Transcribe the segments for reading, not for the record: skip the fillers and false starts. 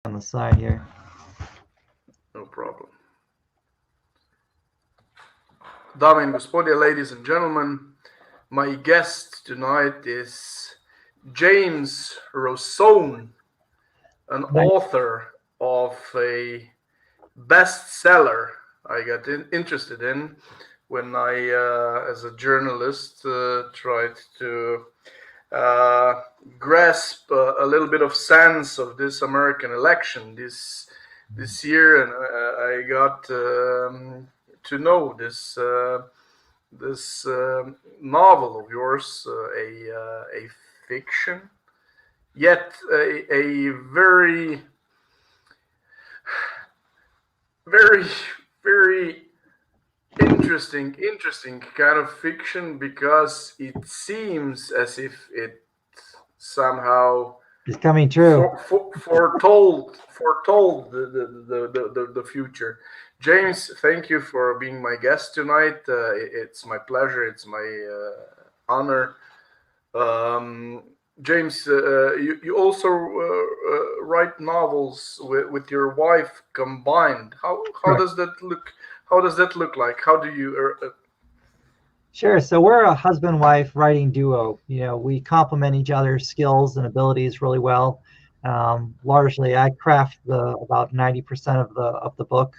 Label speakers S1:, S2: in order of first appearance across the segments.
S1: on the side here.
S2: No problem. Dame and gospodje, ladies and gentlemen, my guest tonight is James Rosone, an
S1: Nice.
S2: author of a bestseller I got interested in when I, as a journalist, tried to grasp a little bit of sense of this American election this year, and I got to know this novel of yours, a fiction, yet a very very very interesting kind of fiction, because it seems as if it somehow
S1: It's coming true.
S2: foretold the future. James, thank you for being my guest tonight. It's my pleasure. It's my honor. Um, James, you also write novels with your wife combined. How
S1: Correct.
S2: does that look? How does that look like? How do you?
S1: Sure. So we're a husband-wife writing duo. We complement each other's skills and abilities really well. Largely, I craft about 90% of the book,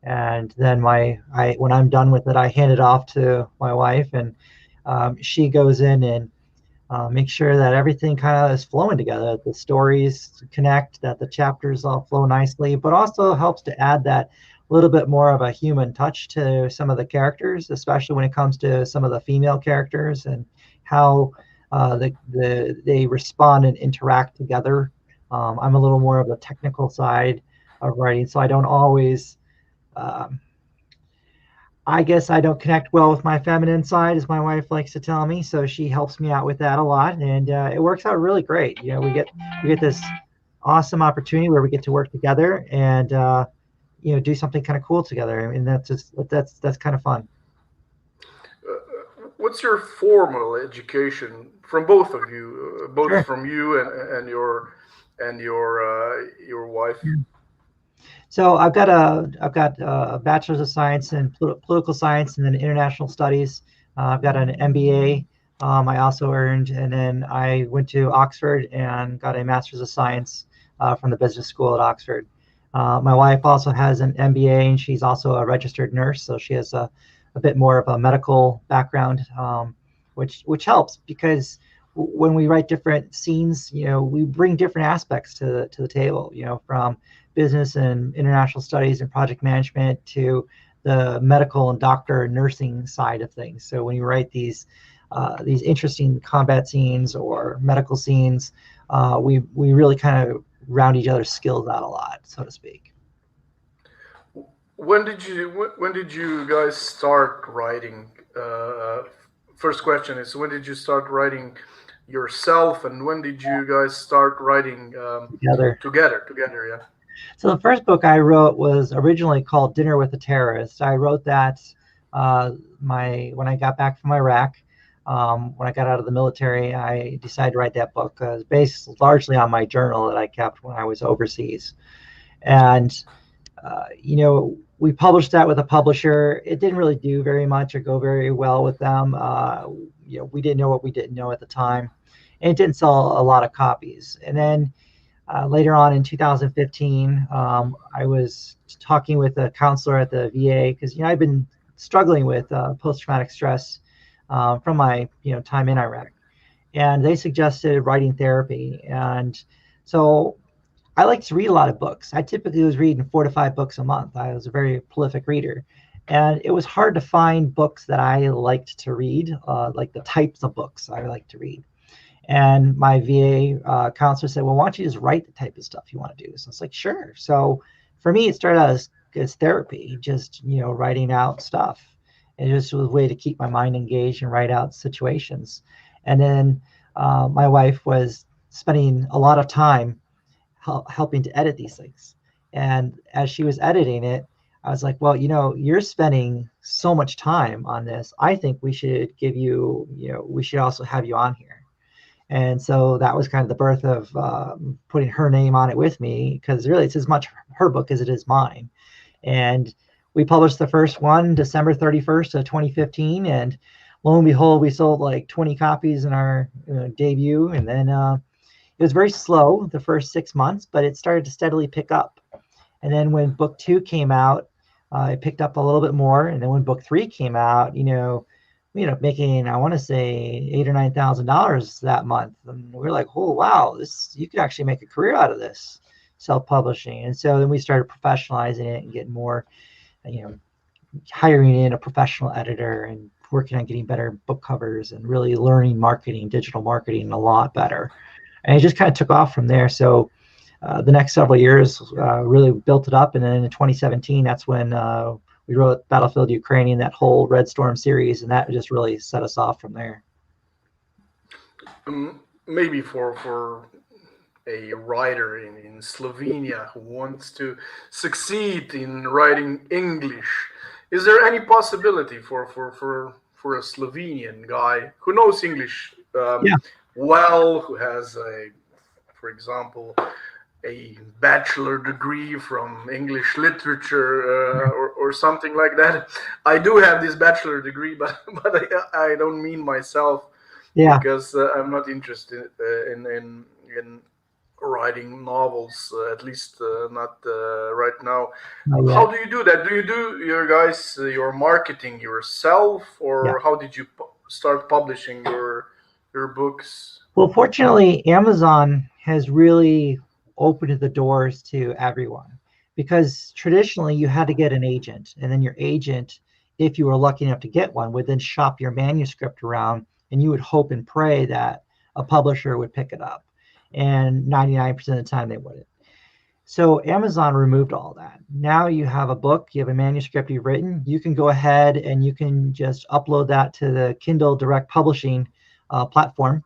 S1: and then when I'm done with it, I hand it off to my wife, and she goes in and make sure that everything kind of is flowing together, that the stories connect, that the chapters all flow nicely, but also helps to add that little bit more of a human touch to some of the characters, especially when it comes to some of the female characters and how they respond and interact together. I'm a little more of the technical side of writing, so I don't always. Um, I guess I don't connect well with my feminine side, as my wife likes to tell me. So she helps me out with that a lot, and it works out really great. We get this awesome opportunity where we get to work together and do something kind of cool together. I mean, that's kind of fun.
S2: What's your formal education from both of you, both
S1: Sure.
S2: from you and your wife?
S1: So I've got a bachelor's of science in political science and then international studies. I've got an MBA. I also earned, and then I went to Oxford and got a master's of science from the business school at Oxford. My wife also has an MBA, and she's also a registered nurse, so she has a bit more of a medical background, which helps because when we write different scenes, we bring different aspects to the table, from business and international studies and project management to the medical and doctor and nursing side of things. So when you write these interesting combat scenes or medical scenes, we really kind of round each other's skills out a lot, so to speak.
S2: When did you guys start writing? First question is, when did you start writing yourself, and when did you guys start writing
S1: Together.
S2: together? Yeah.
S1: So the first book I wrote was originally called Dinner with a Terrorist. I wrote that when I got back from Iraq. When I got out of the military, I decided to write that book, based largely on my journal that I kept when I was overseas. And we published that with a publisher. It didn't really do very much or go very well with them. We didn't know what we didn't know at the time, and it didn't sell a lot of copies. And then later on in 2015, I was talking with a counselor at the VA because I've been struggling with post-traumatic stress from my time in Iraq, and they suggested writing therapy. And so I like to read a lot of books. I typically was reading 4 to 5 books a month. I was a very prolific reader. And it was hard to find books that I liked to read, like the types of books I like to read. And my VA counselor said, well, why don't you just write the type of stuff you want to do? So it's like, sure. So for me, it started out as therapy, just, writing out stuff. It just was a way to keep my mind engaged and write out situations. And then my wife was spending a lot of time helping to edit these things. And as she was editing it, I was like, well, you're spending so much time on this. I think we should we should also have you on here. And so that was kind of the birth of putting her name on it with me, because really it's as much her book as it is mine. And we published the first one December 31st of 2015, and lo and behold, we sold like 20 copies in our debut. And then it was very slow the first 6 months, but it started to steadily pick up. And then when book 2 came out, it picked up a little bit more. And then when book 3 came out, making, I want to say, $8,000 or $9,000 that month. And we're like, oh wow, you could actually make a career out of this, self-publishing. And so then we started professionalizing it and getting more, hiring in a professional editor and working on getting better book covers and really learning marketing, digital marketing a lot better. And it just kind of took off from there. So the next several years really built it up. And then in 2017, that's when we wrote Battlefield Ukrainian, that whole Red Storm series, and that just really set us off from there.
S2: Maybe for a writer in Slovenia who wants to succeed in writing English, is there any possibility for a Slovenian guy who knows English well, who has for example, a bachelor degree from English literature or something like that? I do have this bachelor degree, but I don't mean myself, because I'm not interested in writing novels, at least not right now. How do you do that? Do you do your marketing yourself, or how did you start publishing your books?
S1: Well, fortunately, Amazon has really opened the doors to everyone, because traditionally you had to get an agent, and then your agent, if you were lucky enough to get one, would then shop your manuscript around, and you would hope and pray that a publisher would pick it up. And 99% of the time they wouldn't. So Amazon removed all that. Now you have a book, you have a manuscript you've written, you can go ahead and you can just upload that to the Kindle Direct Publishing platform,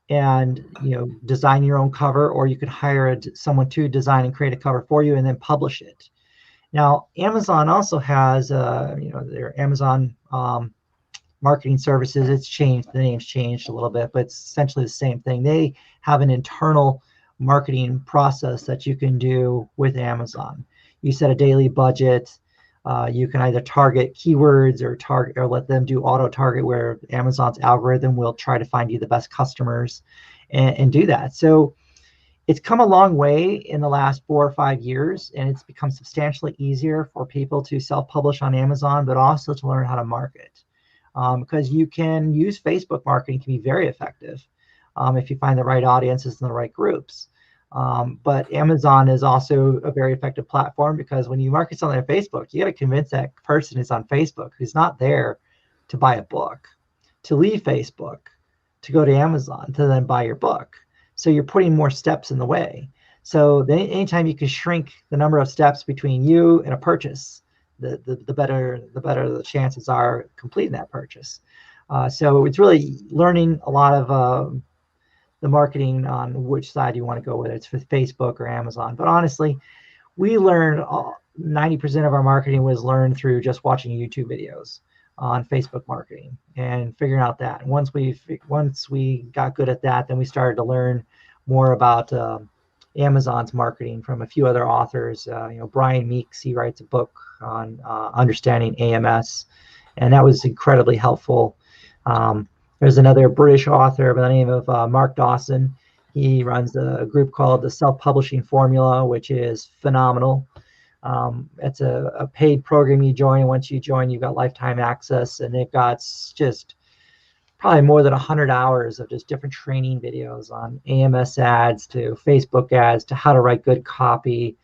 S1: and design your own cover, or you could hire someone to design and create a cover for you and then publish it. Now Amazon also has their Amazon marketing services. It's changed, the name's changed a little bit, but it's essentially the same thing. They have an internal marketing process that you can do with Amazon. You set a daily budget. You can either target keywords or let them do auto target, where Amazon's algorithm will try to find you the best customers and do that. So it's come a long way in the last 4 or 5 years, and it's become substantially easier for people to self-publish on Amazon, but also to learn how to market. Because you can use Facebook marketing, can be very effective if you find the right audiences and the right groups. But Amazon is also a very effective platform, because when you market something on Facebook, you got to convince that person who's on Facebook, who's not there to buy a book, to leave Facebook, to go to Amazon, to then buy your book. So you're putting more steps in the way. So anytime you can shrink the number of steps between you and a purchase, the better the chances are completing that purchase. So it's really learning a lot of the marketing on which side you want to go, whether it's with Facebook or Amazon. But honestly, we learned 90% of our marketing was learned through just watching YouTube videos on Facebook marketing and figuring out that. And once we got good at that, then we started to learn more about Amazon's marketing from a few other authors. Brian Meeks, he writes a book on understanding AMS, and that was incredibly helpful. There's another British author by the name of Mark Dawson. He runs a group called the Self-Publishing Formula, which is phenomenal. It's a paid program you join. Once you join, you've got lifetime access, and they've got just probably more than 100 hours of just different training videos on AMS ads to Facebook ads to how to write good copy.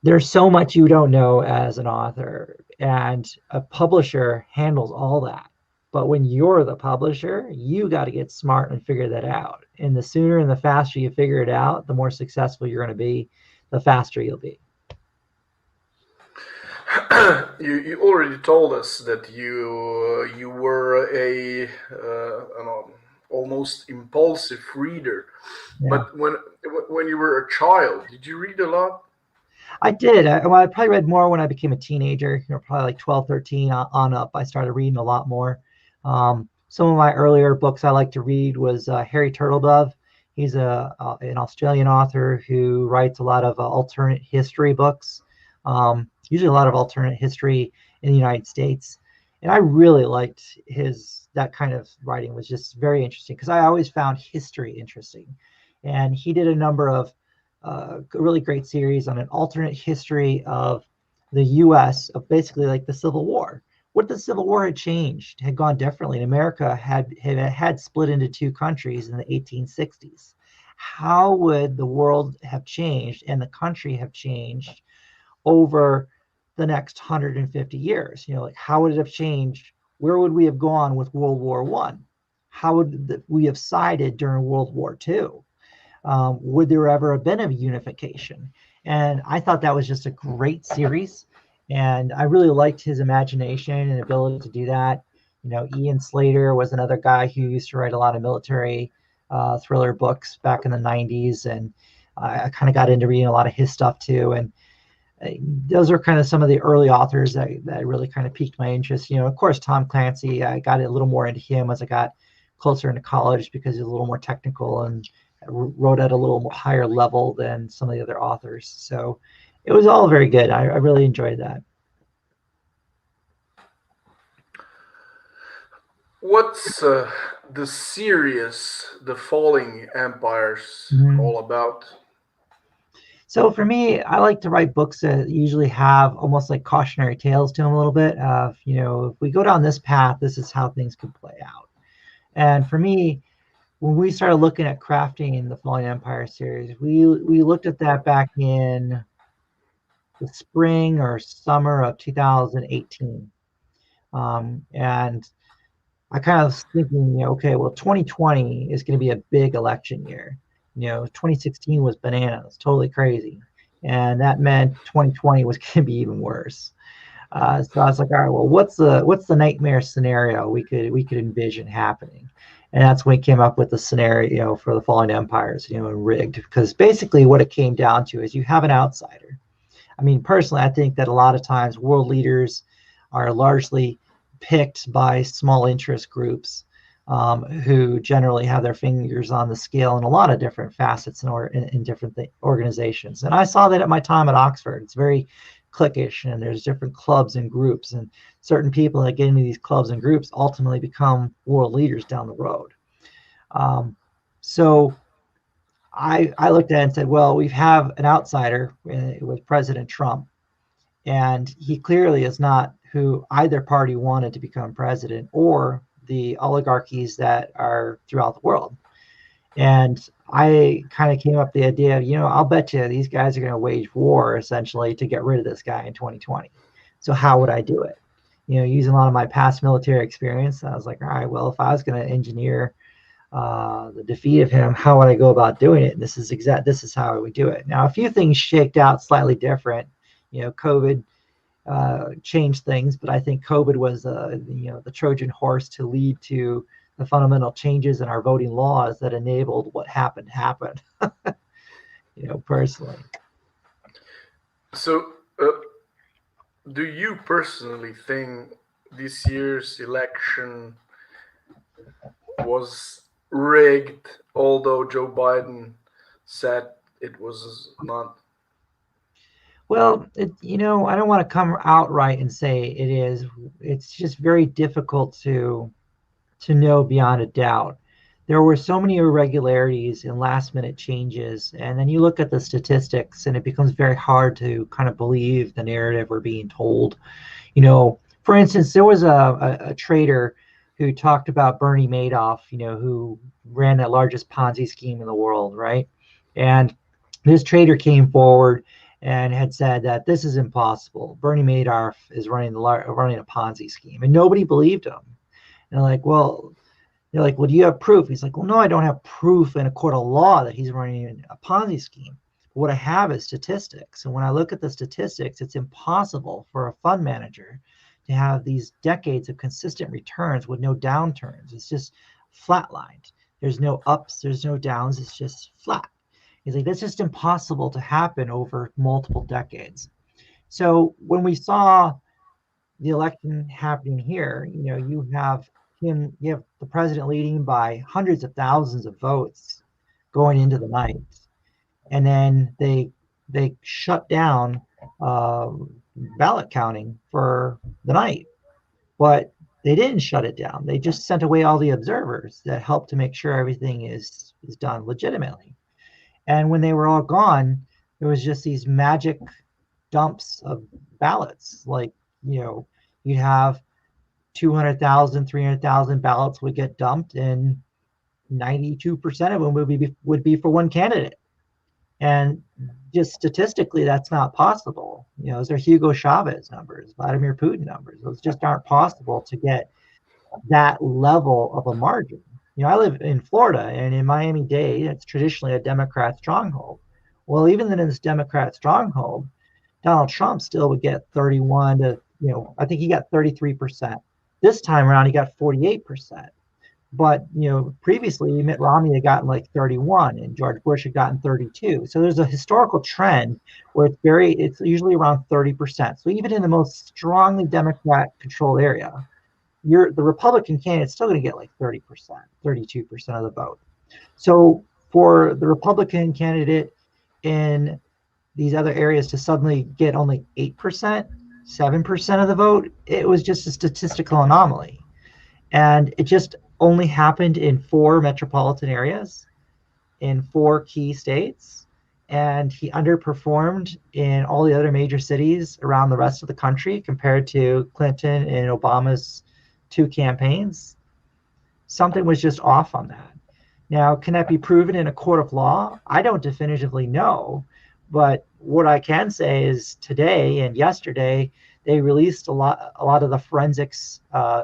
S1: There's so much you don't know as an author, and a publisher handles all that. But when you're the publisher, you got to get smart and figure that out. And the sooner and the faster you figure it out, the more successful you're going to be, the faster you'll be.
S2: You already told us that you were a almost impulsive reader. Yeah. But when you were a child, did you read a lot?
S1: I did. I probably read more when I became a teenager, probably like 12, 13 on up. I started reading a lot more. Some of my earlier books I like to read was Harry Turtledove. He's an Australian author who writes a lot of alternate history books, usually a lot of alternate history in the United States. And I really liked that kind of writing. Was just very interesting because I always found history interesting. And he did a number of really great series on an alternate history of the U.S. of basically like the Civil War. What the Civil War had changed, had gone differently. And America had split into two countries in the 1860s. How would the world have changed and the country have changed over the next 150 years? Like how would it have changed? Where would we have gone with World War I? How would we have sided during World War II? Would there ever have been a unification? And I thought that was just a great series. And I really liked his imagination and ability to do that. Ian Slater was another guy who used to write a lot of military thriller books back in the 90s. And I kind of got into reading a lot of his stuff too. And those are kind of some of the early authors that really kind of piqued my interest. Of course, Tom Clancy, I got a little more into him as I got closer into college because he's a little more technical and wrote at a little more higher level than some of the other authors. So it was all very good. I really enjoyed that.
S2: What's the series, The Falling Empires, all about?
S1: So for me, I like to write books that usually have almost like cautionary tales to them a little bit of, if we go down this path, this is how things could play out. And for me, when we started looking at crafting the Falling Empire series, we looked at that back in the spring or summer of 2018. And I kind of was thinking, okay, well, 2020 is going to be a big election year. 2016 was bananas, totally crazy. And that meant 2020 was going to be even worse. So I was like, all right, well, what's the nightmare scenario we could envision happening? And that's when we came up with the scenario for the Fallen Empires, and Rigged, because basically what it came down to is you have an outsider. I mean, personally, I think that a lot of times world leaders are largely picked by small interest groups who generally have their fingers on the scale in a lot of different facets in different organizations. And I saw that at my time at Oxford. It's very cliquish, and there's different clubs and groups, and certain people that get into these clubs and groups ultimately become world leaders down the road. So I looked at it and said, well, we have an outsider with President Trump, and he clearly is not who either party wanted to become president or the oligarchies that are throughout the world. And I kind of came up with the idea of, I'll bet you these guys are going to wage war essentially to get rid of this guy in 2020. So how would I do it? Using a lot of my past military experience, I was like, all right, well, if I was going to engineer the defeat of him, how would I go about doing it? And this is how I would do it. Now, a few things shaked out slightly different. COVID changed things, but I think COVID was the Trojan horse to lead to the fundamental changes in our voting laws that enabled what happened, personally.
S2: So, do you personally think this year's election was rigged, although Joe Biden said it was not?
S1: Well, I don't want to come outright and say it is. It's just very difficult to know beyond a doubt. There were so many irregularities and last minute changes, and then you look at the statistics and it becomes very hard to kind of believe the narrative we're being told. For instance, there was a trader who talked about Bernie Madoff, who ran the largest Ponzi scheme in the world, right? And this trader came forward and had said that this is impossible. Bernie Madoff is running a Ponzi scheme, and nobody believed him. And they're like, well, do you have proof? He's like, well, no, I don't have proof in a court of law that he's running a Ponzi scheme. But what I have is statistics. And when I look at the statistics, it's impossible for a fund manager to have these decades of consistent returns with no downturns. It's just flatlined. There's no ups, there's no downs. It's just flat. He's like, that's just impossible to happen over multiple decades. So when we saw the election happening here, you have you have the president leading by hundreds of thousands of votes going into the night, and then they shut down uh, ballot counting for the night. But they didn't shut it down. They just sent away all the observers that helped to make sure everything is done legitimately. And when they were all gone, there was just these magic dumps of ballots. Like, you'd have 200,000, 300,000 ballots would get dumped, and 92% of them would be for one candidate. And just statistically, that's not possible. Those are Hugo Chavez numbers, Vladimir Putin numbers. Those just aren't possible to get that level of a margin. I live in Florida, and in Miami-Dade, it's traditionally a Democrat stronghold. Well, even in this Democrat stronghold, Donald Trump still would get 31 to, I think he got 33%. This time around, he got 48%. But, previously Mitt Romney had gotten like 31 and George Bush had gotten 32. So there's a historical trend where it's usually around 30%. So even in the most strongly Democrat controlled area, the Republican candidate's still going to get like 30%, 32% of the vote. So for the Republican candidate in these other areas to suddenly get only 8%, 7% of the vote, it was just a statistical anomaly. And it just only happened in 4 metropolitan areas in 4 key states. And he underperformed in all the other major cities around the rest of the country compared to Clinton and Obama's 2 campaigns. Something was just off on that. Now, can that be proven in a court of law? I don't definitively know. But what I can say is today and yesterday, they released a lot of the forensics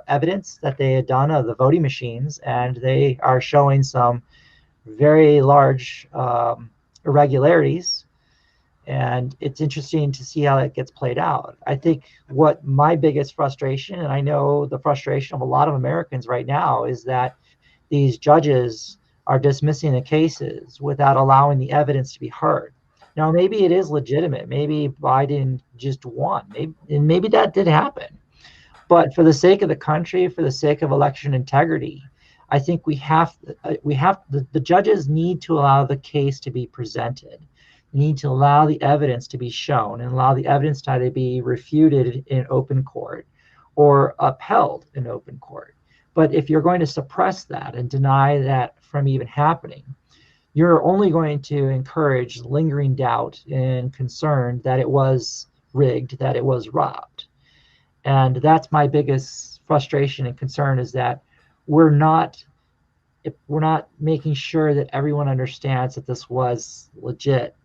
S1: evidence that they had done of the voting machines, and they are showing some very large irregularities. And it's interesting to see how it gets played out. I think what my biggest frustration, and I know the frustration of a lot of Americans right now, is that these judges are dismissing the cases without allowing the evidence to be heard. Now, maybe it is legitimate. Maybe Biden just won. Maybe that did happen. But for the sake of the country, for the sake of election integrity, I think the judges need to allow the case to be presented. They need to allow the evidence to be shown and allow the evidence to either be refuted in open court or upheld in open court. But if you're going to suppress that and deny that from even happening, you're only going to encourage lingering doubt and concern that it was rigged, that it was robbed. And that's my biggest frustration and concern, is that we're not making sure that everyone understands that this was legit,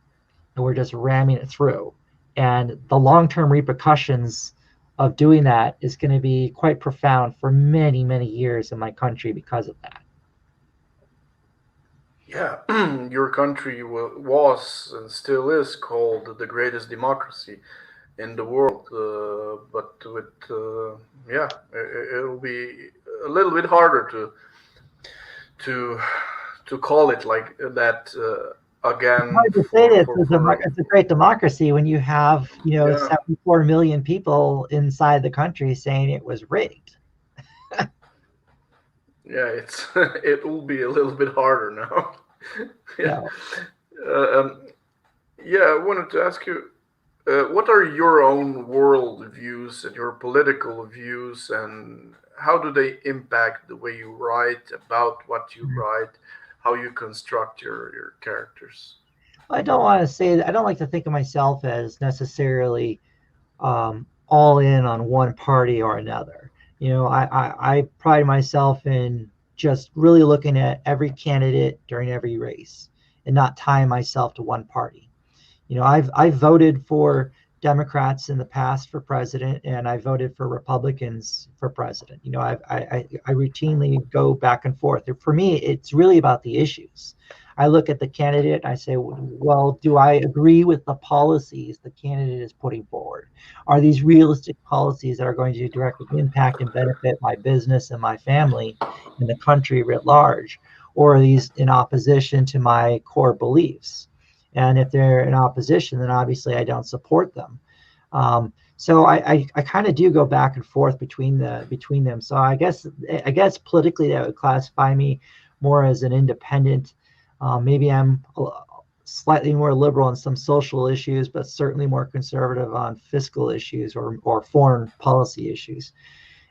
S1: and we're just ramming it through. And the long-term repercussions of doing that is going to be quite profound for many, many years in my country because of that.
S2: Yeah, your country was and still is called the greatest democracy in the world, but it'll be a little bit harder to call it like that again.
S1: It's hard to say that it's a great democracy when you have 74 million people inside the country saying it was rigged.
S2: Yeah, it will be a little bit harder now. Yeah. I wanted to ask you, what are your own world views and your political views, and how do they impact the way you write, about what you write, how you construct your characters?
S1: I don't want to say that. I don't like to think of myself as necessarily all in on one party or another. I pride myself in just really looking at every candidate during every race and not tying myself to one party. I've voted for Democrats in the past for president, and I voted for Republicans for president. I routinely go back and forth. For me, it's really about the issues. I look at the candidate, I say, well, do I agree with the policies the candidate is putting forward? Are these realistic policies that are going to directly impact and benefit my business and my family and the country writ large? Or are these in opposition to my core beliefs? And if they're in opposition, then obviously I don't support them. So I kind of do go back and forth between them. So I guess politically that would classify me more as an independent. Maybe I'm slightly more liberal on some social issues, but certainly more conservative on fiscal issues or foreign policy issues.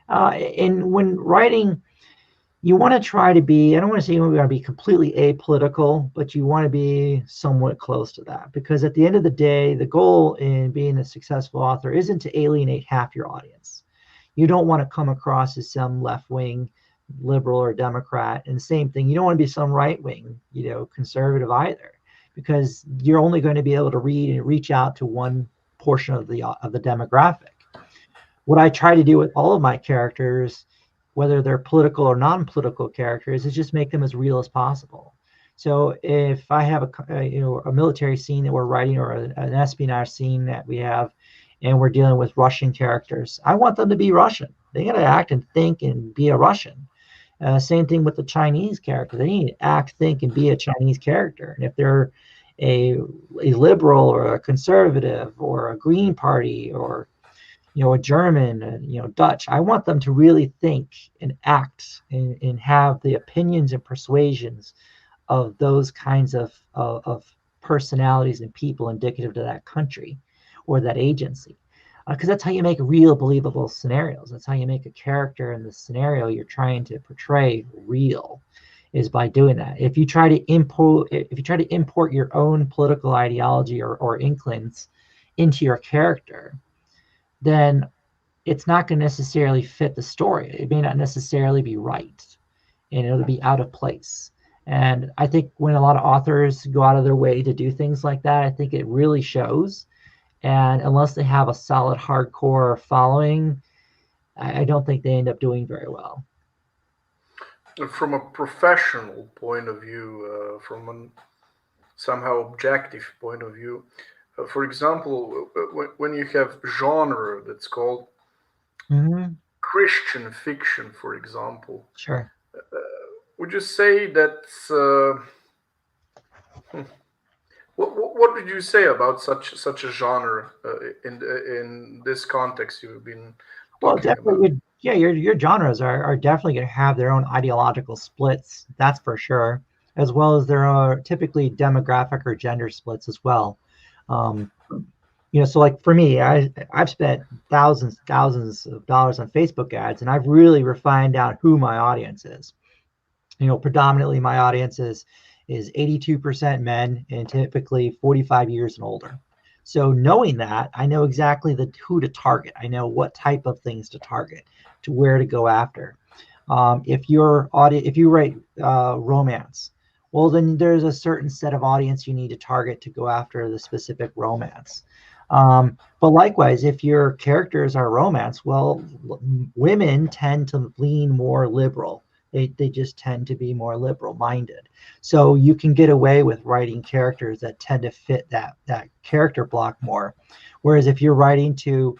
S1: And when writing, you want to try to be, I don't want to say you want to be completely apolitical, but you want to be somewhat close to that. Because at the end of the day, the goal in being a successful author isn't to alienate half your audience. You don't want to come across as some left-wing liberal or Democrat. And the same thing, you don't want to be some right-wing, conservative either, because you're only going to be able to read and reach out to one portion of the demographic. What I try to do with all of my characters, whether they're political or non-political characters, is just make them as real as possible. So if I have a military scene that we're writing, or an espionage scene that we have, and we're dealing with Russian characters, I want them to be Russian. They got to act and think and be a Russian. Same thing with the Chinese character. They need to act, think, and be a Chinese character. And if they're a liberal or a conservative or a Green Party or a German, Dutch, I want them to really think and act and have the opinions and persuasions of those kinds of personalities and people indicative to that country or that agency. Because that's how you make real believable scenarios. That's how you make a character in the scenario you're trying to portray real, is by doing that. If you try to import your own political ideology or inklings into your character, then it's not going to necessarily fit the story. It may not necessarily be right, and it'll be out of place. And I think when a lot of authors go out of their way to do things like that, I think it really shows. And unless they have a solid hardcore following, I don't think they end up doing very well.
S2: From a professional point of view, from a somehow objective point of view, for example, when you have genre that's called Christian fiction, for example,
S1: Sure.
S2: Would you say that's what would you say about such a genre in this context you've been
S1: Well,
S2: talking about?
S1: definitely, your genres are definitely going to have their own ideological splits. That's for sure, as well as there are typically demographic or gender splits as well. Um, so like for me, I've spent thousands of dollars on Facebook ads, and I've really refined out who my audience is. Predominantly my audience is 82% men and typically 45 years and older. So knowing that, I know exactly who to target. I know what type of things to target, to where to go after. If you write romance, well, then there's a certain set of audience you need to target to go after the specific romance. But likewise, if your characters are romance, well, women tend to lean more liberal. They just tend to be more liberal minded. So you can get away with writing characters that tend to fit that character block more. Whereas if you're writing to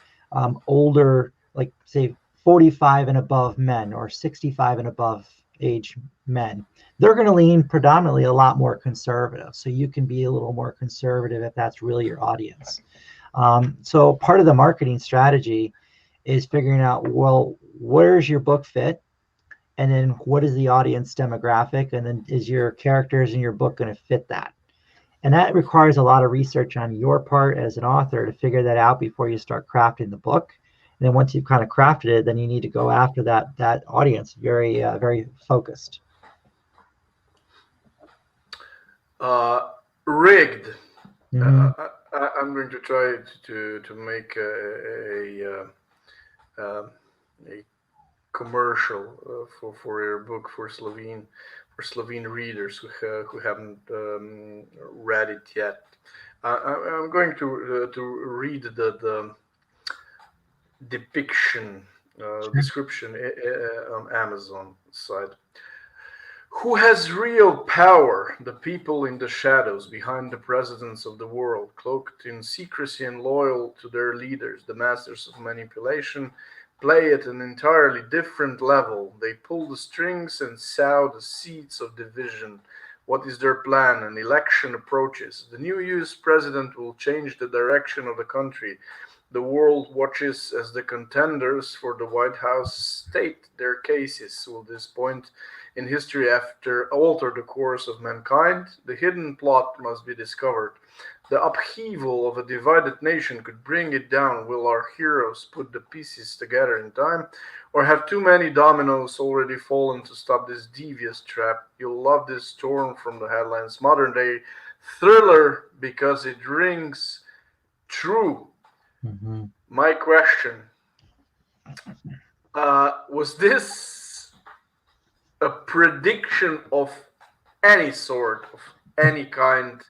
S1: older, like say 45 and above men or 65 and above age men, they're going to lean predominantly a lot more conservative. So you can be a little more conservative if that's really your audience. So part of the marketing strategy is figuring out, well, where's your book fit? And then what is the audience demographic? And then is your characters in your book going to fit that? And that requires a lot of research on your part as an author to figure that out before you start crafting the book. And then once you've kind of crafted it, then you need to go after that audience very focused.
S2: Rigged.
S1: Mm-hmm.
S2: I'm going to try to make a commercial for your book for Slovene readers who haven't read it yet. I'm going to read the depiction description on Amazon site. Who has real power? The people in the shadows behind the presidents of the world, cloaked in secrecy and loyal to their leaders, the masters of manipulation, play at an entirely different level. They pull the strings and sow the seeds of division, What is their plan? An election approaches. The new US president will change the direction of the country. The world watches as the contenders for the White House state their cases. Will this point in history after alter the course of mankind? The hidden plot must be discovered. The upheaval of a divided nation could bring it down. Will our heroes put the pieces together in time, or have too many dominoes already fallen to stop this devious trap? You'll love this storm from the headlines. Modern day thriller because it rings true.
S1: Mm-hmm.
S2: My question, was this a prediction of any sort, of any kind?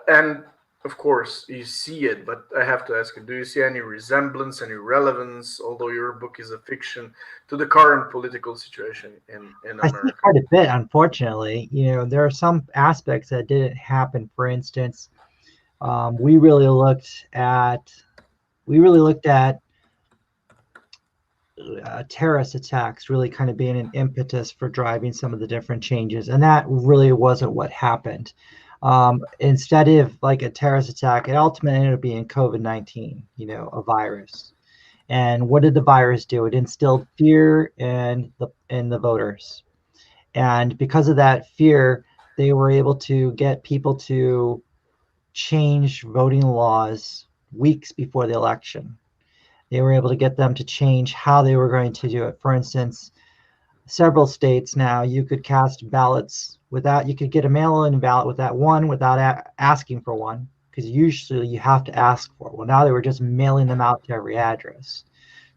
S2: And of course, you see it, but I have to ask you, do you see any resemblance, any relevance, although your book is a fiction, to the current political situation in
S1: I see
S2: America?
S1: quite a bit, unfortunately. There are some aspects that didn't happen. For instance, we really looked at terrorist attacks really kind of being an impetus for driving some of the different changes, and that really wasn't what happened. Instead of like a terrorist attack, it ultimately ended up being COVID-19, a virus. And what did the virus do? It instilled fear in the voters, and because of that fear, they were able to get people to change voting laws weeks before the election. They were able to get them to change how they were going to do it. For instance, several states now, you could cast ballots you could get a mail-in ballot without asking for one, because usually you have to ask for it. Well, now they were just mailing them out to every address.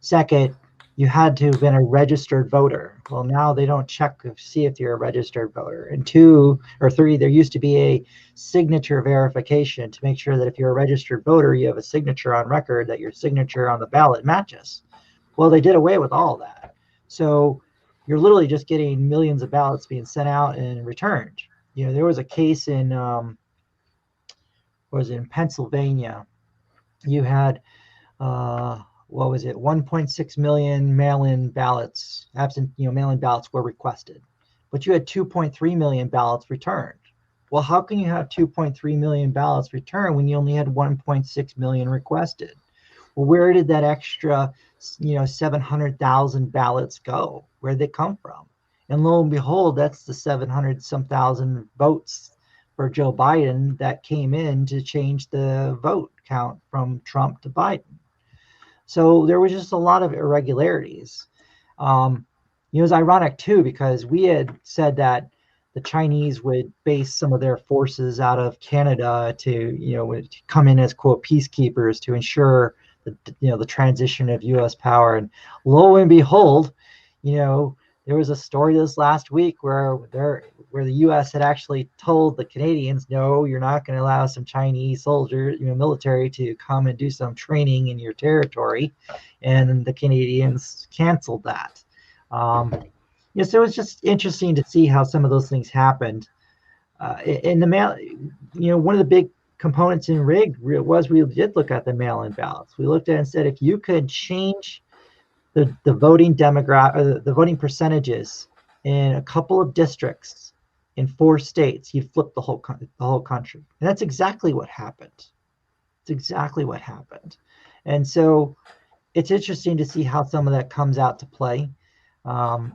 S1: Second, you had to have been a registered voter. Well, now they don't check to see if you're a registered voter. And 2 or 3, there used to be a signature verification to make sure that if you're a registered voter, you have a signature on record that your signature on the ballot matches. Well, they did away with all that. So you're literally just getting millions of ballots being sent out and returned. There was a case in Pennsylvania. You had 1.6 million mail-in ballots, mail-in ballots were requested, but you had 2.3 million ballots returned. Well, how can you have 2.3 million ballots returned when you only had 1.6 million requested? Well, where did that extra 700,000 ballots go? Where did they come from? And lo and behold, that's the 700 some thousand votes for Joe Biden that came in to change the vote count from Trump to Biden. So there was just a lot of irregularities. It was ironic too, because we had said that the Chinese would base some of their forces out of Canada to come in as, quote, peacekeepers to ensure the transition of U.S. power. And lo and behold, there was a story this last week where the U.S. had actually told the Canadians, no, you're not going to allow some Chinese soldiers, military, to come and do some training in your territory, and the Canadians canceled that. So it was just interesting to see how some of those things happened. In the mail, one of the big components in rigged was we did look at the mail-in ballots. We looked at it and said, if you could change the voting the voting percentages in a couple of districts in 4 states, you flip the whole country. And that's exactly what happened. It's exactly what happened. And so it's interesting to see how some of that comes out to play.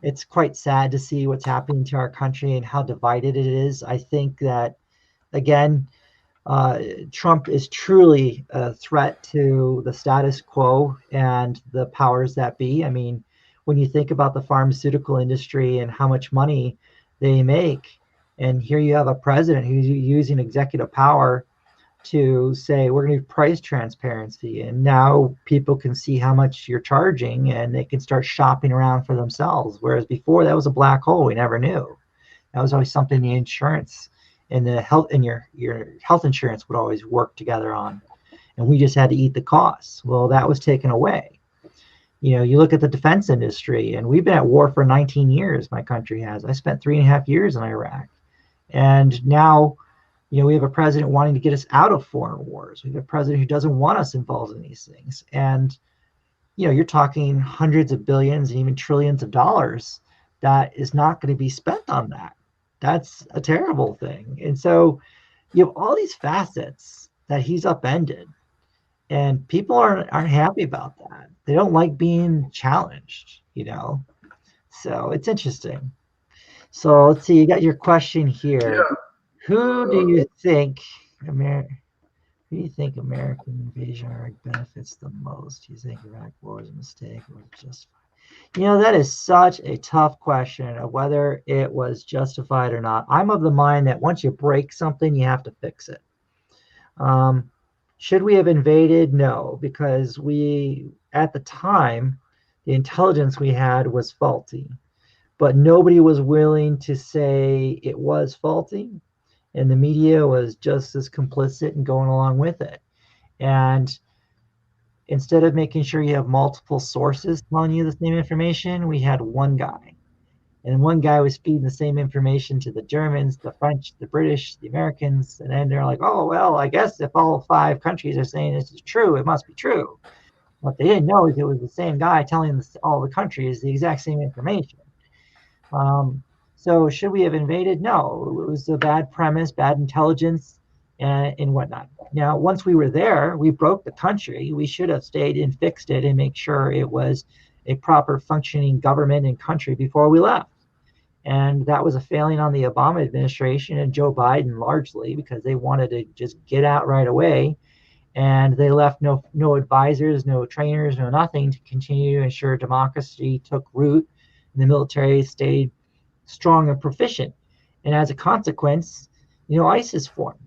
S1: It's quite sad to see what's happening to our country and how divided it is. I think that, again, Trump is truly a threat to the status quo and the powers that be. I mean, when you think about the pharmaceutical industry and how much money they make, and here you have a president who's using executive power to say, we're going to do price transparency, and now people can see how much you're charging and they can start shopping around for themselves. Whereas before, that was a black hole. We never knew. That was always something the insurance and the health and your health insurance would always work together on, and we just had to eat the costs. Well, that was taken away. You look at the defense industry, and we've been at war for 19 years. My country has. I spent 3.5 years in Iraq, and now, we have a president wanting to get us out of foreign wars. We have a president who doesn't want us involved in these things, and you're talking hundreds of billions and even trillions of dollars that is not going to be spent on that. That's a terrible thing. And so you have all these facets that he's upended, and people aren't happy about that. They don't like being challenged, you know. So it's interesting. So let's see. You got your question here.
S2: Yeah.
S1: Who do you think Amer- Who do you think American invasion of Iraq benefits the most? Do you think Iraq war was a mistake or was it justified? You know, that is such a tough question of whether it was justified or not. I'm of the mind that once you break something, you have to fix it. Um, should we have invaded? No, because at the time, the intelligence we had was faulty, but nobody was willing to say it was faulty, and the media was just as complicit and going along with it. And instead of making sure you have multiple sources telling you the same information, we had one guy. And one guy was feeding the same information to the Germans, the French, the British, the Americans. And then they're like, oh, well, I guess if all 5 countries are saying this is true, it must be true. What they didn't know is it was the same guy telling all the countries the exact same information. Um, so should we have invaded? No, it was a bad premise, bad intelligence, and whatnot. Now, once we were there, we broke the country. We should have stayed and fixed it and make sure it was a proper functioning government and country before we left. And that was a failing on the Obama administration and Joe Biden largely because they wanted to just get out right away. And they left no advisors, no trainers, no nothing to continue to ensure democracy took root and the military stayed strong and proficient. And as a consequence, ISIS formed.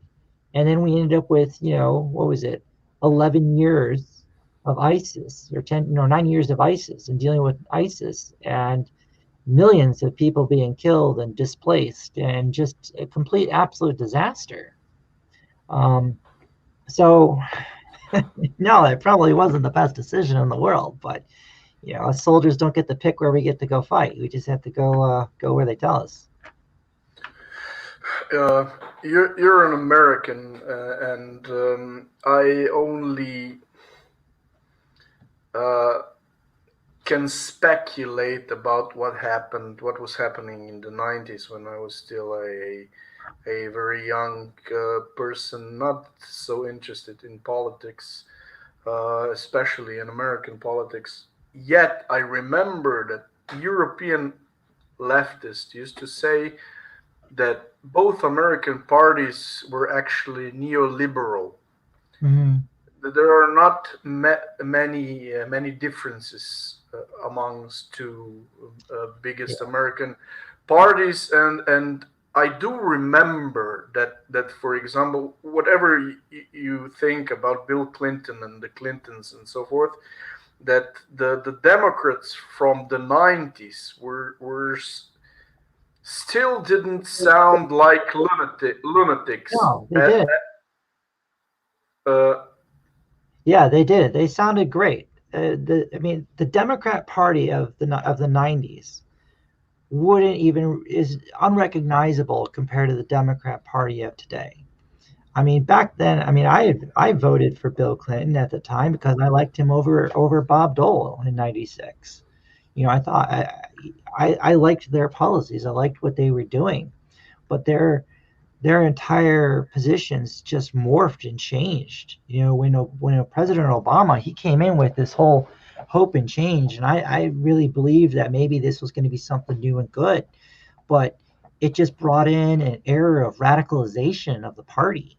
S1: And then we ended up with, what was it, 11 years of ISIS or 10, 9 years of ISIS and dealing with ISIS and millions of people being killed and displaced and just a complete, absolute disaster. Um, so, no, it probably wasn't the best decision in the world, but us soldiers don't get to pick where we get to go fight. We just have to go where they tell us.
S2: Uh, you're an American, and I only uh, can speculate about what was happening in the 90s when I was still a very young person, not so interested in politics, especially in American politics. Yet I remember that European leftists used to say that both American parties were actually neoliberal.
S1: Mm-hmm.
S2: There are not many differences amongst two biggest
S1: Yeah.
S2: American parties, and I do remember that for example, whatever you think about Bill Clinton and the Clintons and so forth, that the Democrats from the 90s were still didn't sound like lunatics.
S1: No, they did.
S2: Uh,
S1: Yeah, they did. They sounded great. The Democrat Party of the 90s wouldn't even is unrecognizable compared to the Democrat Party of today. I mean, back then, I voted for Bill Clinton at the time because I liked him over Bob Dole in '96. I thought I liked their policies. I liked what they were doing, but their entire positions just morphed and changed. When President Obama, he came in with this whole hope and change, and I really believed that maybe this was going to be something new and good, but it just brought in an era of radicalization of the party.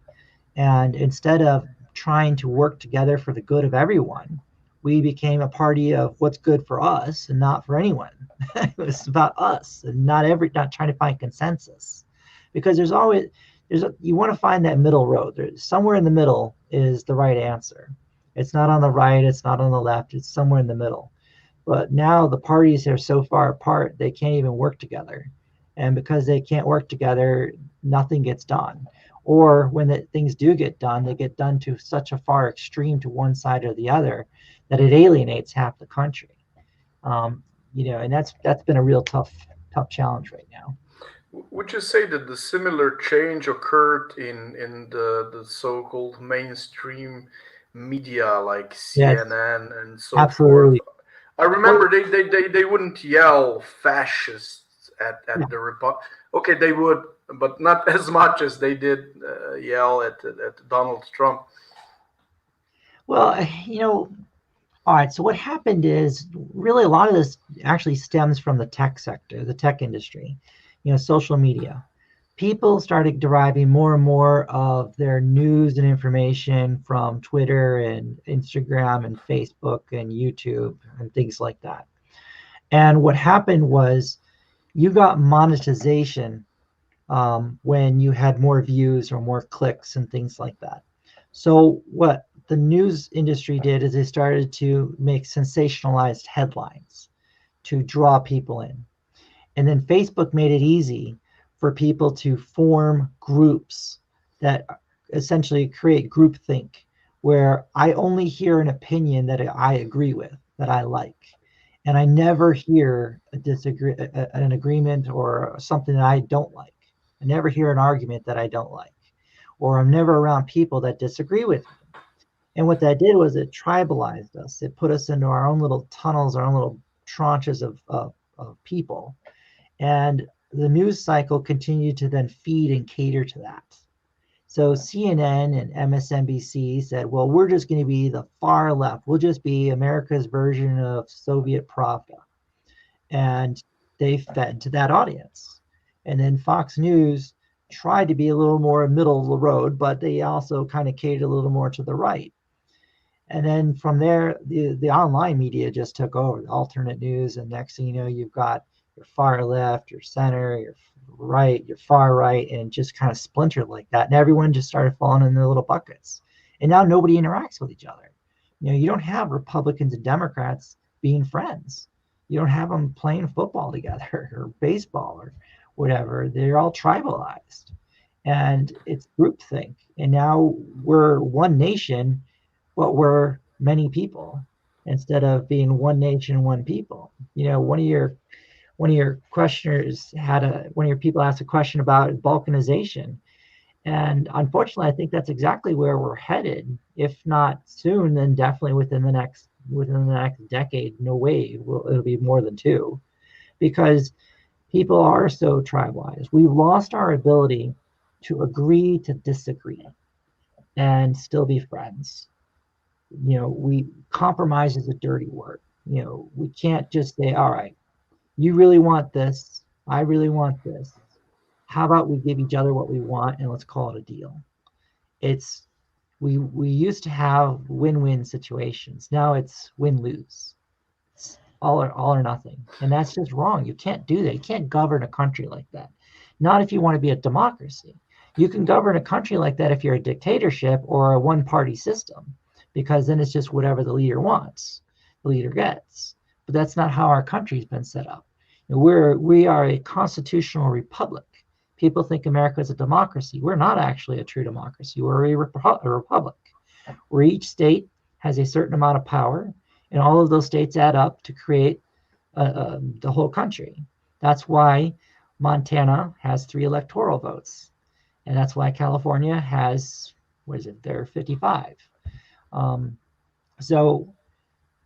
S1: And instead of trying to work together for the good of everyone, we became a party of what's good for us and not for anyone. It was about us and not trying to find consensus, because you want to find that middle road. There's somewhere in the middle is the right answer. It's not on the right, it's not on the left, it's somewhere in the middle. But now the parties are so far apart they can't even work together, and because they can't work together, nothing gets done. Or when things do get done, they get done to such a far extreme to one side or the other that it alienates half the country. And that's been a real tough challenge right now.
S2: would you say that the similar change occurred in the so-called mainstream media like
S1: Yes,
S2: CNN and so forth?
S1: absolutely.
S2: I
S1: Well,
S2: remember they wouldn't yell fascists at the Republic. Okay, they would, but not as much as they did yell at Donald Trump.
S1: Well, all right. So what happened is really a lot of this actually stems from the tech sector, the tech industry, social media. People started deriving more and more of their news and information from Twitter and Instagram and Facebook and YouTube and things like that. And what happened was you got monetization when you had more views or more clicks and things like that. So what the news industry did is they started to make sensationalized headlines to draw people in. And then Facebook made it easy for people to form groups that essentially create groupthink, where I only hear an opinion that I agree with, that I like. And I never hear an agreement or something that I don't like. I never hear an argument that I don't like, or I'm never around people that disagree with me. And what that did was it tribalized us. It put us into our own little tunnels, our own little tranches of people. And the news cycle continued to then feed and cater to that. So CNN and MSNBC said, well, we're just going to be the far left. We'll just be America's version of Soviet Pravda. And they fed to that audience. And then Fox News tried to be a little more middle of the road, but they also kind of catered a little more to the right. And then from there, the online media just took over, the alternate news. And next thing you know, you've got your far left, your center, your right, your far right, and just kind of splintered like that. And everyone just started falling in their little buckets. And now nobody interacts with each other. You don't have Republicans and Democrats being friends. You don't have them playing football together or baseball or whatever. They're all tribalized. And it's groupthink. And now we're one nation, but we're many people instead of being one nation, one people. One of your questioners one of your people asked a question about balkanization. And unfortunately, I think that's exactly where we're headed. If not soon, then definitely within the next decade. No way it'll be more than two, because people are so tribalized. We've lost our ability to agree to disagree and still be friends. We compromise is a dirty word. We can't just say, all right, you really want this, I really want this. How about we give each other what we want and let's call it a deal? We used to have win-win situations. Now it's win-lose. It's all or nothing. And that's just wrong. You can't do that. You can't govern a country like that. Not if you want to be a democracy. You can govern a country like that if you're a dictatorship or a one-party system, because then it's just whatever the leader wants, the leader gets. But that's not how our country's been set up. We are a constitutional republic. People think America is a democracy. We're not actually a true democracy. We're a republic, where each state has a certain amount of power, and all of those states add up to create the whole country. That's why Montana has 3 electoral votes, and that's why California has, they're 55. So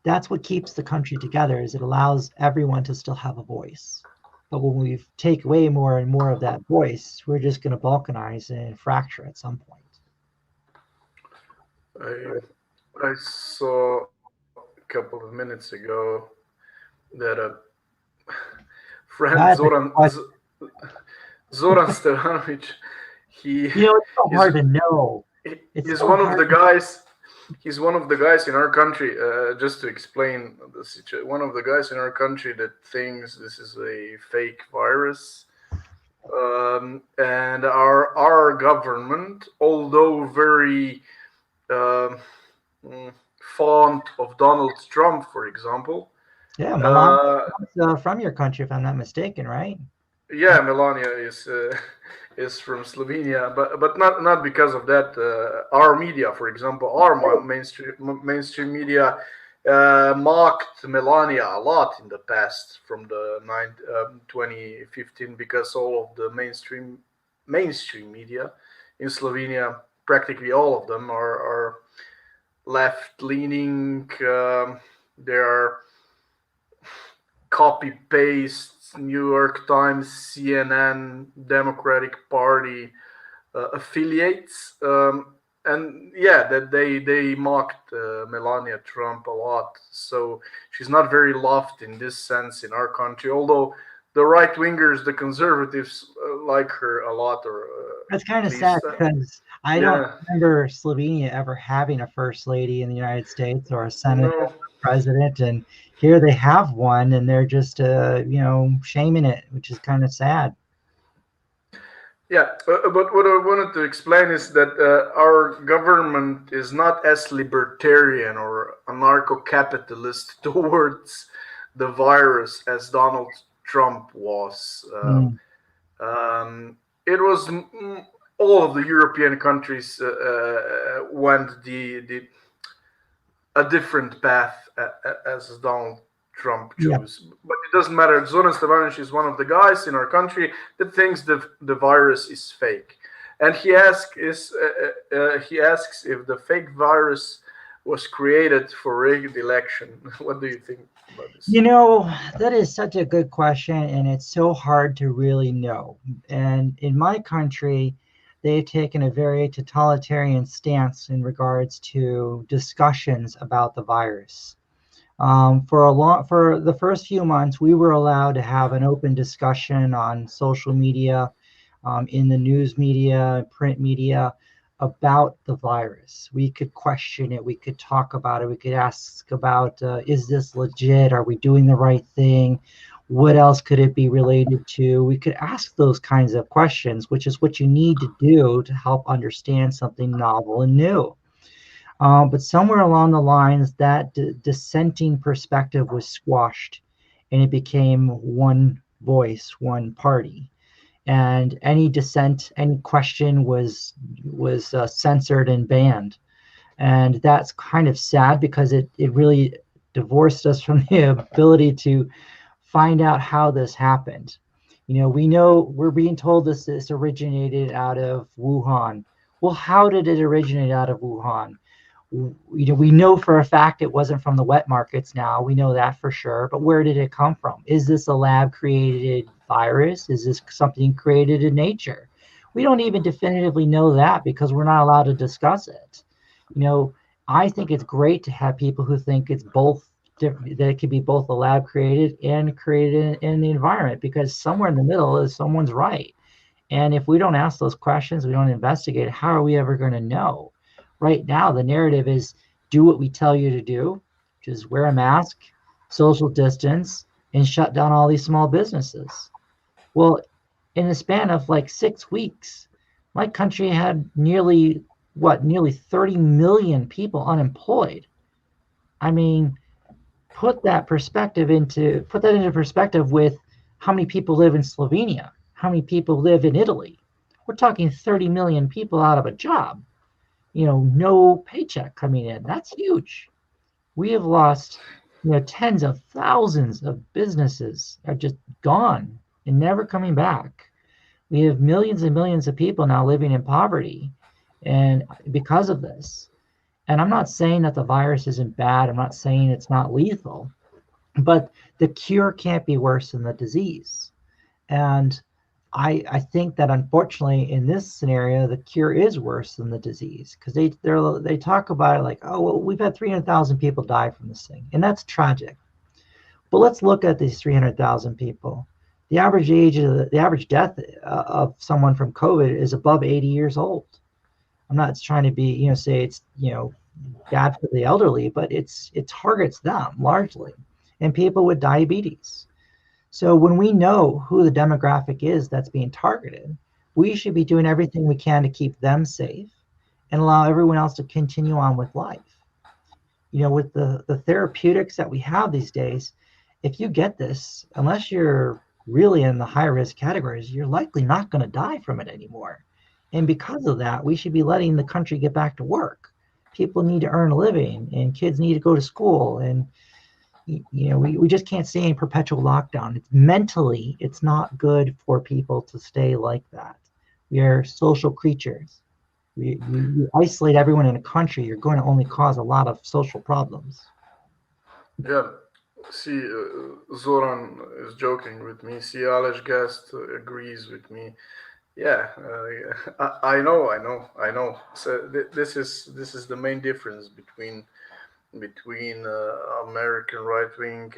S1: that's what keeps the country together, is it allows everyone to still have a voice. But when we take away more and more of that voice, we're just going to balkanize and fracture at some point.
S2: I saw a couple of minutes ago that a friend Zoran Stevanovic,
S1: it's so hard to know.
S2: He's one of the guys. He's one of the guys in our country. Just to explain the situation, one of the guys in our country that thinks this is a fake virus, and our government, although very fond of Donald Trump, for example.
S1: Yeah, Melania from your country, if I'm not mistaken, right?
S2: Yeah, Melania is from Slovenia, but not because of that. Our media, for example, our mainstream media mocked Melania a lot in the past, from the 2015, because all of the mainstream media in Slovenia, practically all of them, are left-leaning. They are copy-paste New York Times, CNN, Democratic Party affiliates. And yeah, that they mocked Melania Trump a lot. So she's not very loved in this sense in our country. Although the right wingers, the conservatives, like her a lot, or
S1: That's kind
S2: at
S1: of sad
S2: least
S1: because I don't
S2: yeah.
S1: remember Slovenia ever having a first lady in the United States or a senator or
S2: No.
S1: president, and here they have one, and they're just shaming it, which is kind of sad.
S2: Yeah, but what I wanted to explain is that our government is not as libertarian or anarcho-capitalist towards the virus as Donald Trump was.
S1: Mm,
S2: It was all of the European countries went the a different path as Donald Trump
S1: yeah.
S2: chose. But it doesn't matter. Zoran Stevanovic is one of the guys in our country that thinks the virus is fake, and he asks if the fake virus was created for rigged election. What do you think about this?
S1: That is such a good question, and it's so hard to really know. And in my country, they've taken a very totalitarian stance in regards to discussions about the virus. For the first few months, we were allowed to have an open discussion on social media, in the news media, print media, about the virus. We could question it. We could talk about it. We could ask about, is this legit? Are we doing the right thing? What else could it be related to? We could ask those kinds of questions, which is what you need to do to help understand something novel and new. But somewhere along the lines, that dissenting perspective was squashed, and it became one voice, one party. And any dissent, any question was censored and banned. And that's kind of sad because it really divorced us from the ability to find out how this happened. We know we're being told this originated out of Wuhan. Well, how did it originate out of Wuhan? We know for a fact it wasn't from the wet markets now. We know that for sure. But where did it come from? Is this a lab created virus? Is this something created in nature? We don't even definitively know that because we're not allowed to discuss it. You know, I think it's great to have people who think it's both different, that it could be both a lab created and created in the environment, because somewhere in the middle is someone's right. And if we don't ask those questions, we don't investigate, how are we ever going to know? Right now, the narrative is do what we tell you to do, which is wear a mask, social distance, and shut down all these small businesses. Well, in the span of like 6 weeks, my country had nearly 30 million people unemployed. I mean, put that into perspective with how many people live in Slovenia, how many people live in Italy. We're talking 30 million people out of a job, no paycheck coming in. That's huge. We have lost, tens of thousands of businesses are just gone and never coming back. We have millions and millions of people now living in poverty, and because of this. And I'm not saying that the virus isn't bad. I'm not saying it's not lethal, but the cure can't be worse than the disease. And I think that unfortunately in this scenario, the cure is worse than the disease, because they talk about it like, oh well, we've had 300,000 people die from this thing, and that's tragic. But let's look at these 300,000 people. The average death of someone from COVID is above 80 years old. I'm not trying to be say it's bad for the elderly, but it targets them largely, and people with diabetes. So when we know who the demographic is that's being targeted, we should be doing everything we can to keep them safe and allow everyone else to continue on with life. With the therapeutics that we have these days, if you get this, unless you're really in the high risk categories, you're likely not going to die from it anymore. And because of that, we should be letting the country get back to work. People need to earn a living, and kids need to go to school, and we just can't stay in perpetual lockdown. It's not good for people to stay like that. We are social creatures. You isolate everyone in a country, you're going to only cause a lot of social problems.
S2: Yeah. See, Zoran is joking with me. See, Alex Guest agrees with me. Yeah, I know. So this is the main difference between American right wing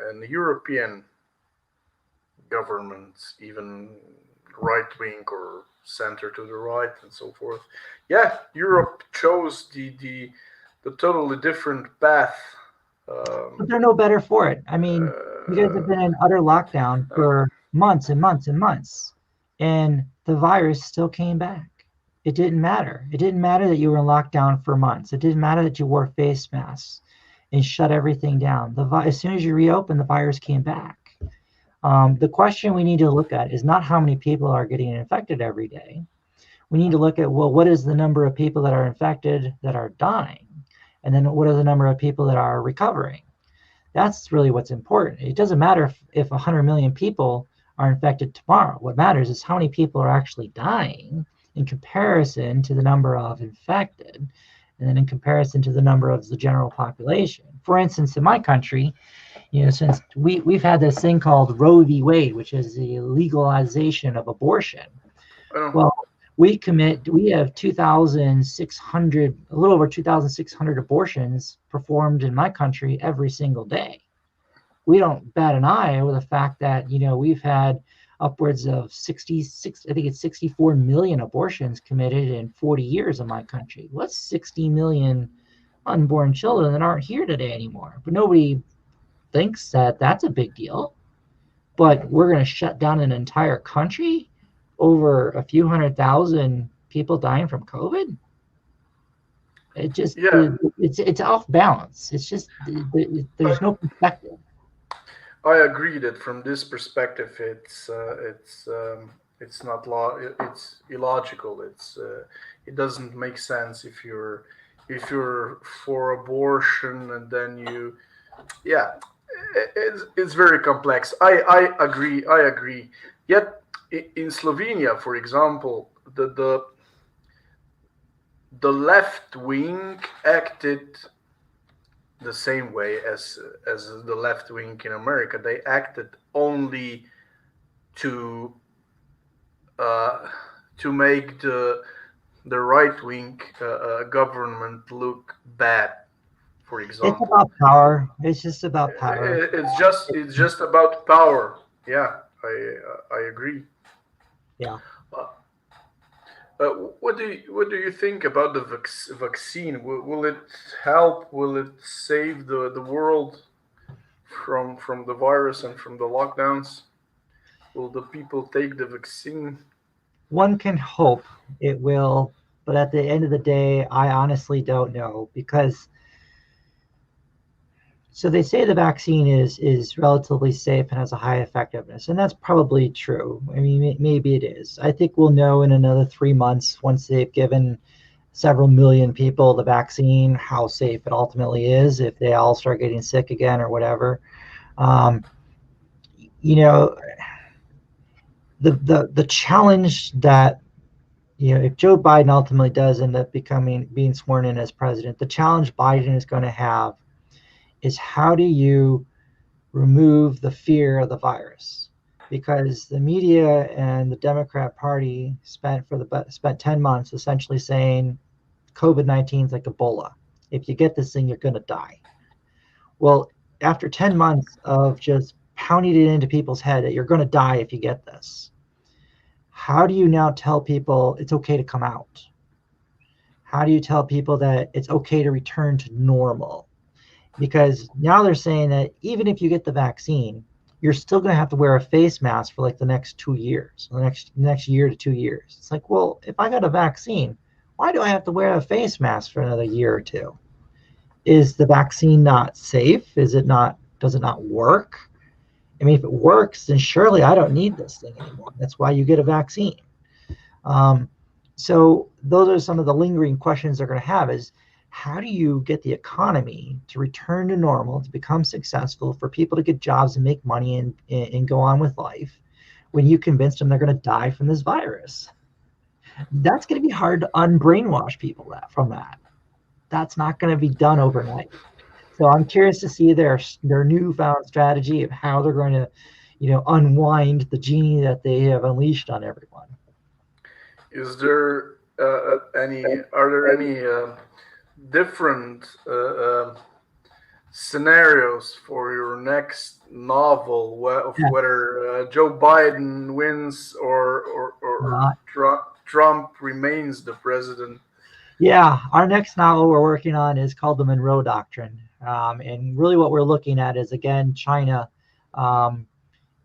S2: and European governments, even right wing or center to the right and so forth. Yeah, Europe chose the totally different path.
S1: But
S2: Um,
S1: they're no better for it. I mean, you guys have
S2: uh,
S1: been in utter lockdown for months and months and months, and the virus still came back. It didn't matter. It didn't matter that you were in lockdown for months. It didn't matter that you wore face masks and shut everything down. As soon as you reopened, the virus came back. The question we need to look at is not how many people are getting infected every day. We need to look at, well, what is the number of people that are infected that are dying? And then what are the number of people that are recovering? That's really what's important. It doesn't matter if 100 million people are infected tomorrow. What matters is how many people are actually dying in comparison to the number of infected, and then in comparison to the number of the general population. For instance, in my country, since we've had this thing called Roe v. Wade, which is the legalization of abortion.
S2: well,
S1: Well, we have 2,600, a little over 2,600 abortions performed in my country every single day. We don't bat an eye over the fact that, we've had upwards of 66, I think it's 64 million abortions committed in 40 years in my country. What's 60 million unborn children that aren't here today anymore? But nobody thinks that that's a big deal. But we're going to shut down an entire country over a few 100,000 people dying from COVID.
S2: yeah,
S1: It's off balance. It's just
S2: I,
S1: there's no perspective.
S2: I agree that from this perspective, it's not it's illogical. It doesn't make sense if you're for abortion and then yeah, it's very complex. I agree. I agree. Yet in Slovenia, for example, the left wing acted the same way as the left wing in America. They acted only to uh, to make the right wing government look bad. For
S1: It's
S2: example,
S1: about power. It's just about power.
S2: it's just about power. Yeah, I agree.
S1: Yeah.
S2: Uh, what do you think about the vaccine? Will it help? Will it save the world from the virus and from the lockdowns? Will the people take the vaccine?
S1: One can hope it will, but at the end of the day, I honestly don't know because so they say the vaccine is relatively safe and has a high effectiveness, and that's probably true. I mean, maybe it is. I think we'll know in another 3 months once they've given several million people the vaccine how safe it ultimately is if they all start getting sick again or whatever. Um, you know, the challenge that if Joe Biden ultimately does end up being sworn in as president, the challenge Biden is going to have is how do you remove the fear of the virus, because the media and the Democrat Party spent 10 months essentially saying COVID-19 is like Ebola. If you get this thing, you're going to die. Well, after 10 months of just pounding it into people's head that you're going to die if you get this, how do you now tell people it's okay to come out? How do you tell people that it's okay to return to normal? Because now they're saying that even if you get the vaccine, you're still going to have to wear a face mask for like the next 2 years, the next year to 2 years. It's like, well, if I got a vaccine, why do I have to wear a face mask for another year or two? Is the vaccine not safe? Does it not work? I mean, if it works, then surely I don't need this thing anymore. That's why you get a vaccine. Um, so those are some of the lingering questions they're going to have is how do you get the economy to return to normal, to become successful, for people to get jobs and make money and go on with life when you convince them they're going to die from this virus? That's going to be hard to unbrainwash people from that. That's not going to be done overnight. So I'm curious to see their newfound strategy of how they're going to, unwind the genie that they have unleashed on everyone.
S2: Is there are there any different scenarios for your next novel, of
S1: Yeah.
S2: whether Joe Biden wins or
S1: Uh,
S2: Trump remains the president?
S1: yeah, our next novel we're working on is called The Monroe Doctrine. And really what we're looking at is, again, China, um,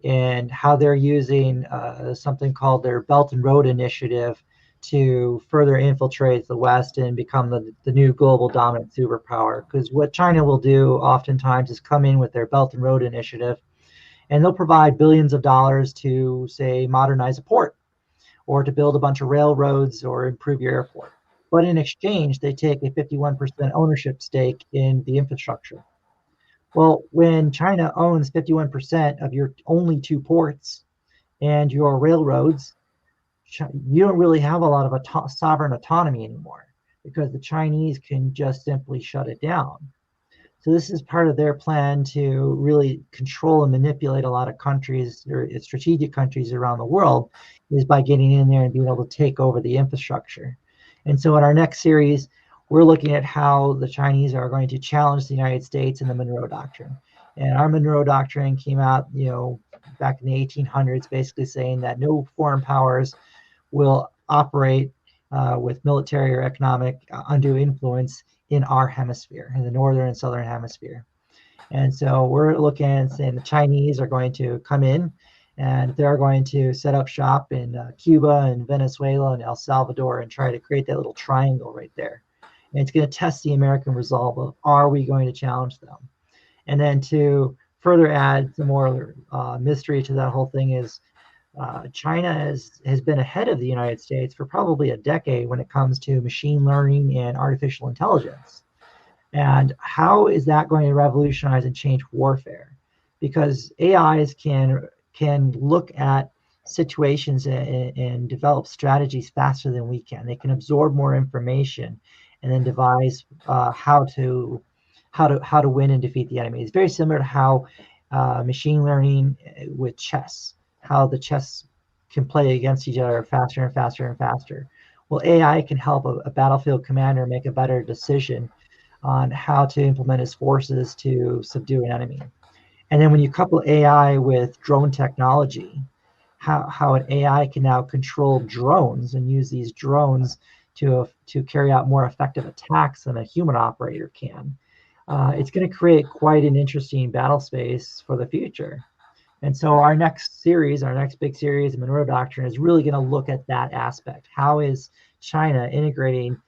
S1: and how they're using something called their Belt and Road Initiative to further infiltrate the West and become the new global dominant superpower. Because what China will do oftentimes is come in with their Belt and Road Initiative, and they'll provide billions of dollars to, say, modernize a port or to build a bunch of railroads or improve your airport. But in exchange, they take a 51% ownership stake in the infrastructure. Well, when China owns 51% of your only two ports and your railroads, you don't really have a lot of sovereign autonomy anymore because the Chinese can just simply shut it down. So this is part of their plan to really control and manipulate a lot of countries or strategic countries around the world, is by getting in there and being able to take over the infrastructure. And so in our next series, we're looking at how the Chinese are going to challenge the United States in the Monroe Doctrine. And our Monroe Doctrine came out, back in the 1800s, basically saying that no foreign powers will operate with military or economic undue influence in our hemisphere, in the northern and southern hemisphere. And so we're looking and saying the Chinese are going to come in and they're going to set up shop in Cuba and Venezuela and El Salvador and try to create that little triangle right there. And it's going to test the American resolve of, are we going to challenge them? And then to further add some more mystery to that whole thing is China has been ahead of the United States for probably a decade when it comes to machine learning and artificial intelligence. And how is that going to revolutionize and change warfare? Because AIs can look at situations and develop strategies faster than we can. They can absorb more information and then devise how to win and defeat the enemy. It's very similar to how machine learning with chess, how the chess can play against each other faster and faster and faster. Well, AI can help a battlefield commander make a better decision on how to implement his forces to subdue an enemy. And then when you couple AI with drone technology, how an AI can now control drones and use these drones to carry out more effective attacks than a human operator can. It's going to create quite an interesting battle space for the future. And so our next big series, the Monroe Doctrine, is really going to look at that aspect. How is China integrating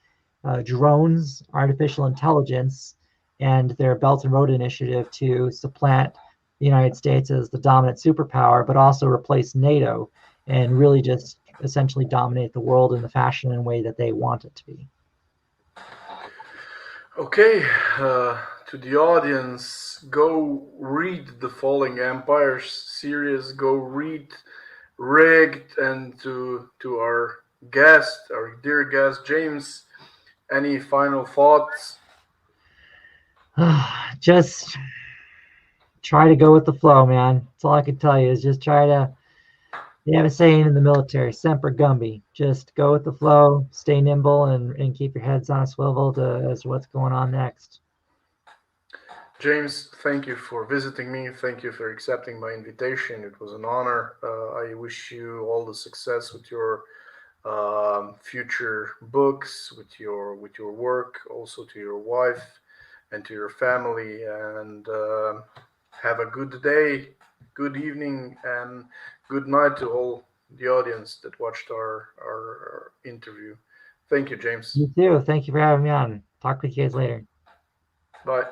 S1: drones, artificial intelligence, and their Belt and Road Initiative to supplant the United States as the dominant superpower, but also replace NATO and really just essentially dominate the world in the fashion and way that they want it to be.
S2: Okay, to the audience, go read the Falling Empires series. Go read Rigged, and to our guest, our dear guest James, any final thoughts?
S1: Just try to go with the flow, man. That's all I can tell you is just try to. They have a saying in the military, semper gumby. Just go with the flow, stay nimble, and keep your heads on a swivel as to what's going on next.
S2: James, thank you for visiting me. Thank you for accepting my invitation. It was an honor. I wish you all the success with your future books, with your work, also to your wife and to your family. And have a good day, good evening, and good night to all the audience that watched our interview. Thank you, James.
S1: You too. Thank you for having me on. Talk with you guys later.
S2: Bye.